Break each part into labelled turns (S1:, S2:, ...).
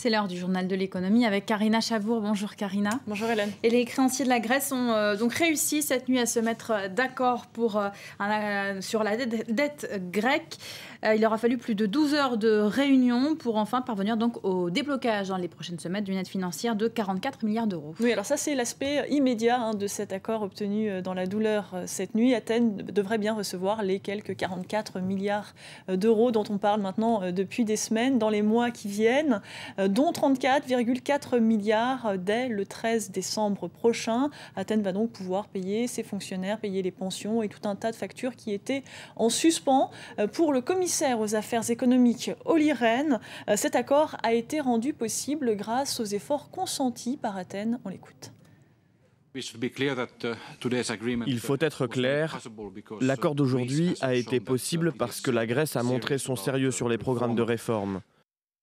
S1: C'est l'heure du journal de l'économie avec Karina Chabour. Bonjour Karina.
S2: Bonjour Hélène.
S1: Et les créanciers de la Grèce ont donc réussi cette nuit à se mettre d'accord sur la dette grecque. Il aura fallu plus de 12 heures de réunion pour enfin parvenir donc au déblocage dans les prochaines semaines d'une aide financière de 44 milliards d'euros.
S2: Oui, alors ça c'est l'aspect immédiat de cet accord obtenu dans la douleur cette nuit. Athènes devrait bien recevoir les quelques 44 milliards d'euros dont on parle maintenant depuis des semaines dans les mois qui viennent, dont 34,4 milliards dès le 13 décembre prochain. Athènes va donc pouvoir payer ses fonctionnaires, payer les pensions et tout un tas de factures qui étaient en suspens. Pour le commissaire aux affaires économiques Olli Rehn, cet accord a été rendu possible grâce aux efforts consentis par Athènes. On l'écoute.
S3: Il faut être clair, l'accord d'aujourd'hui a été possible parce que la Grèce a montré son sérieux sur les programmes de réforme.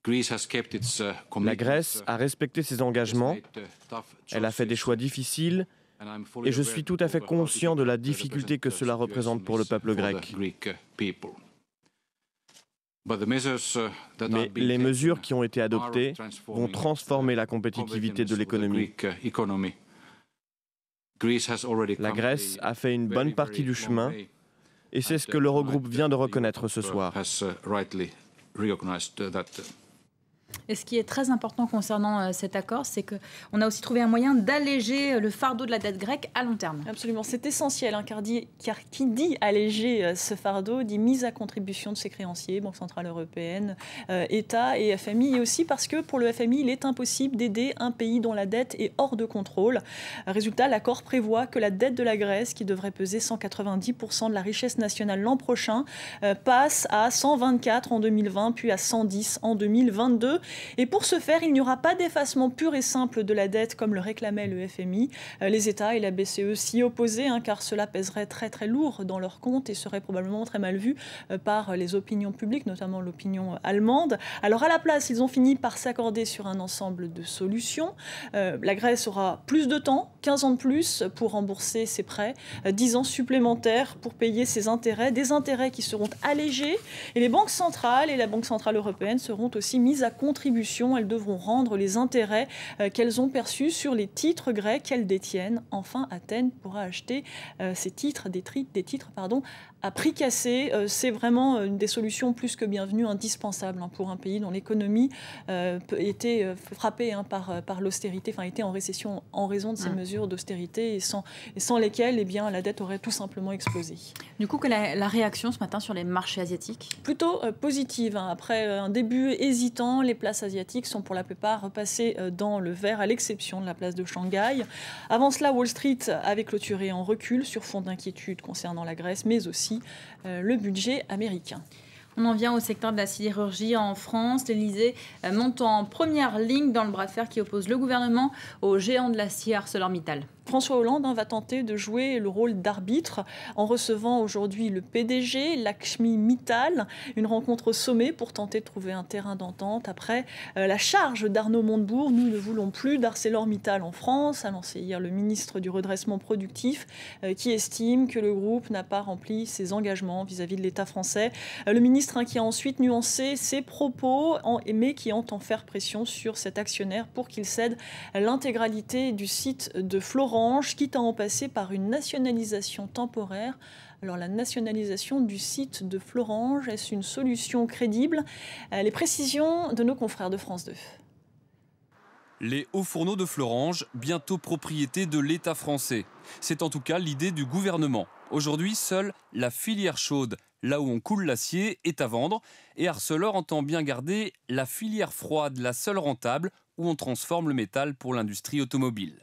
S3: La Grèce a respecté ses engagements, elle a fait des choix difficiles et je suis tout à fait conscient de la difficulté que cela représente pour le peuple grec. Mais les mesures qui ont été adoptées vont transformer la compétitivité de l'économie. La Grèce a fait une bonne partie du chemin et c'est ce que l'Eurogroupe vient de reconnaître ce soir.
S1: Et ce qui est très important concernant cet accord, c'est qu'on a aussi trouvé un moyen d'alléger le fardeau de la dette grecque à long terme.
S2: Absolument, c'est essentiel, car qui dit alléger ce fardeau, dit mise à contribution de ses créanciers, Banque Centrale Européenne, État et FMI, et aussi parce que pour le FMI, il est impossible d'aider un pays dont la dette est hors de contrôle. Résultat, l'accord prévoit que la dette de la Grèce, qui devrait peser 190% de la richesse nationale l'an prochain, passe à 124 en 2020, puis à 110 en 2022. Et pour ce faire, il n'y aura pas d'effacement pur et simple de la dette comme le réclamait le FMI. Les États et la BCE s'y opposaient, car cela pèserait très très lourd dans leurs comptes et serait probablement très mal vu par les opinions publiques, notamment l'opinion allemande. Alors à la place, ils ont fini par s'accorder sur un ensemble de solutions. La Grèce aura plus de temps, 15 ans de plus pour rembourser ses prêts, 10 ans supplémentaires pour payer ses intérêts, des intérêts qui seront allégés. Et les banques centrales et la Banque Centrale Européenne seront aussi mises à contribution. Elles devront rendre les intérêts qu'elles ont perçus sur les titres grecs qu'elles détiennent. Enfin, Athènes pourra acheter ces titres, des titres à prix cassé. C'est vraiment une des solutions plus que bienvenues, indispensables pour un pays dont l'économie était frappée par l'austérité, était en récession en raison de ces mesures d'austérité et sans lesquelles la dette aurait tout simplement explosé.
S1: Du coup, quelle est la réaction ce matin sur les marchés asiatiques ?
S2: Plutôt positive. Après un début hésitant, les places asiatiques sont pour la plupart repassées dans le vert, à l'exception de la place de Shanghai. Avant cela, Wall Street avait clôturé en recul sur fond d'inquiétude concernant la Grèce, mais aussi le budget américain.
S1: On en vient au secteur de la sidérurgie en France. L'Élysée monte en première ligne dans le bras de fer qui oppose le gouvernement aux géants de l'acier ArcelorMittal.
S2: François Hollande va tenter de jouer le rôle d'arbitre en recevant aujourd'hui le PDG, Lakshmi Mittal, une rencontre au sommet pour tenter de trouver un terrain d'entente après la charge d'Arnaud Montebourg. Nous ne voulons plus d'ArcelorMittal en France, a lancé hier le ministre du redressement productif qui estime que le groupe n'a pas rempli ses engagements vis-à-vis de l'État français. Le ministre qui a ensuite nuancé ses propos mais qui entend faire pression sur cet actionnaire pour qu'il cède l'intégralité du site de Florange, quitte à en passer par une nationalisation temporaire. Alors la nationalisation du site de Florange, est-ce une solution crédible ? Les précisions de nos confrères de France 2.
S4: Les hauts fourneaux de Florange, bientôt propriété de l'État français. C'est en tout cas l'idée du gouvernement. Aujourd'hui, seule la filière chaude, là où on coule l'acier, est à vendre. Et Arcelor entend bien garder la filière froide, la seule rentable, où on transforme le métal pour l'industrie automobile.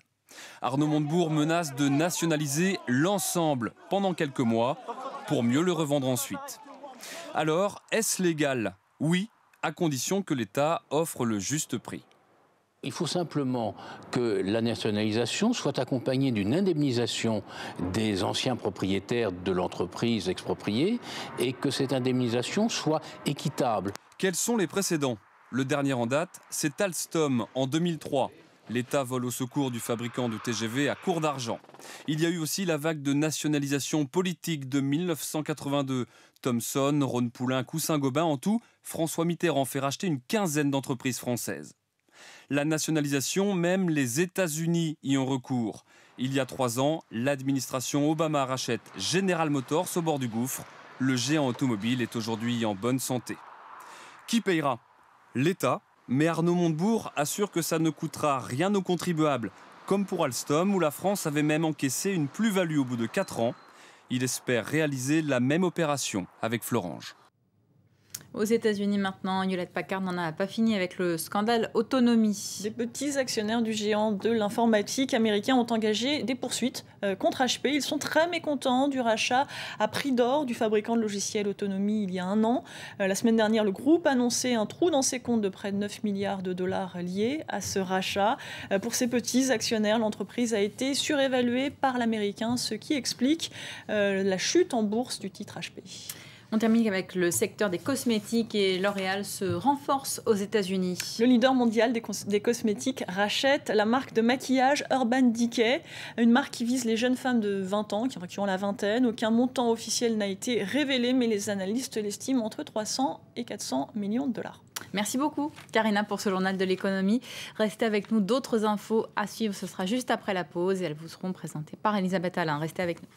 S4: Arnaud Montebourg menace de nationaliser l'ensemble pendant quelques mois pour mieux le revendre ensuite. Alors, est-ce légal ? Oui, à condition que l'État offre le juste prix.
S5: Il faut simplement que la nationalisation soit accompagnée d'une indemnisation des anciens propriétaires de l'entreprise expropriée et que cette indemnisation soit équitable.
S4: Quels sont les précédents ? Le dernier en date, c'est Alstom en 2003. L'État vole au secours du fabricant de TGV à court d'argent. Il y a eu aussi la vague de nationalisation politique de 1982. Thomson, Rhône-Poulenc ou Saint-Gobain, en tout, François Mitterrand fait racheter une quinzaine d'entreprises françaises. La nationalisation, même les États-Unis y ont recours. Il y a 3 ans, l'administration Obama rachète General Motors au bord du gouffre. Le géant automobile est aujourd'hui en bonne santé. Qui payera ? L'État. Mais Arnaud Montebourg assure que ça ne coûtera rien aux contribuables, comme pour Alstom où la France avait même encaissé une plus-value au bout de 4 ans. Il espère réaliser la même opération avec Florange.
S1: Aux États-Unis maintenant, Hewlett-Packard n'en a pas fini avec le scandale autonomie.
S2: Les petits actionnaires du géant de l'informatique américain ont engagé des poursuites contre HP. Ils sont très mécontents du rachat à prix d'or du fabricant de logiciels autonomie il y a 1 an. La semaine dernière, le groupe annonçait un trou dans ses comptes de près de 9 milliards de dollars liés à ce rachat. Pour ces petits actionnaires, l'entreprise a été surévaluée par l'américain, ce qui explique la chute en bourse du titre HP.
S1: On termine avec le secteur des cosmétiques et L'Oréal se renforce aux États-Unis.
S2: Le leader mondial des cosmétiques rachète la marque de maquillage Urban Decay, une marque qui vise les jeunes femmes de 20 ans, qui ont la vingtaine. Aucun montant officiel n'a été révélé, mais les analystes l'estiment entre 300 et 400 millions de dollars.
S1: Merci beaucoup, Karina, pour ce journal de l'économie. Restez avec nous, d'autres infos à suivre. Ce sera juste après la pause et elles vous seront présentées par Elisabeth Alain. Restez avec nous.